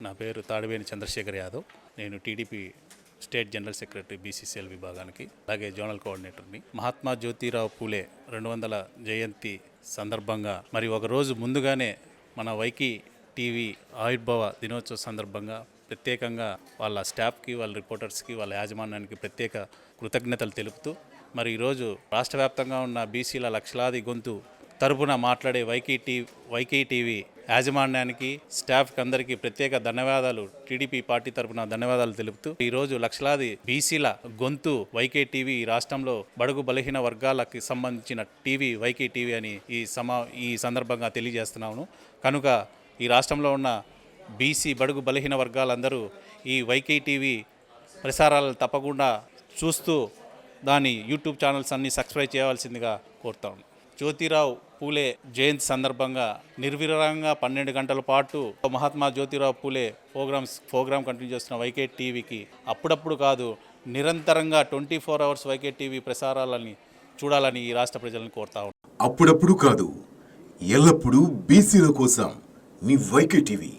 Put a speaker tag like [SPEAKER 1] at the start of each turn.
[SPEAKER 1] నా పేరు తాడివేని చంద్రశేఖర్ యాదవ్. నేను TDP state general secretary BCCL విభాగానికి, అలాగే జోనల్ కోఆర్డినేటర్ని. మహాత్మా జ్యోతిరావు పూలే 200 జయంతి సందర్భంగా మరి ఒక రోజు ముందుగానే మన వైకి టీవీ ఆవిర్భావ దినోత్సవ సందర్భంగా ప్రత్యేకంగా వాళ్ళ స్టాఫ్కి, వాళ్ళ రిపోర్టర్స్కి, వాళ్ళ యాజమాన్యానికి ప్రత్యేక కృతజ్ఞతలు తెలుపుతూ మరి ఈరోజు రాష్ట్ర వ్యాప్తంగా ఉన్న బీసీల లక్షలాది గొంతు తరపున మాట్లాడే వైకి టీవీ యాజమాన్యానికి, స్టాఫ్కి అందరికీ ప్రత్యేక ధన్యవాదాలు, టీడీపీ పార్టీ తరపున ధన్యవాదాలు తెలుపుతూ ఈరోజు లక్షలాది బీసీల గొంతు వైకే టీవీ ఈ రాష్ట్రంలో బడుగు బలహీన వర్గాలకి సంబంధించిన టీవీ వైకే టీవీ అని ఈ సందర్భంగా తెలియజేస్తున్నాను. కనుక ఈ రాష్ట్రంలో ఉన్న బీసీ బడుగు బలహీన వర్గాలందరూ ఈ వైకే టీవీ ప్రసారాలను తప్పకుండా చూస్తూ దాని యూట్యూబ్ ఛానల్స్ అన్నీ సబ్స్క్రైబ్ చేయవలసిందిగా కోరుతాను. జ్యోతిరావు పూలే జయంతి సందర్భంగా నిర్విరామంగా 12 గంటల పాటు మహాత్మా జ్యోతిరావు పూలే ప్రోగ్రామ్ కంటిన్యూ చేస్తున్న వైకే టీవీకి అప్పుడప్పుడు కాదు, నిరంతరంగా 24 అవర్స్ వైకే టీవీ ప్రసారాలని చూడాలని ఈ రాష్ట్ర ప్రజలను కోరుతా ఉన్నాను.
[SPEAKER 2] అప్పుడప్పుడు కాదు, ఎల్లప్పుడూ బీసీల కోసం మీ వైకే టీవీ.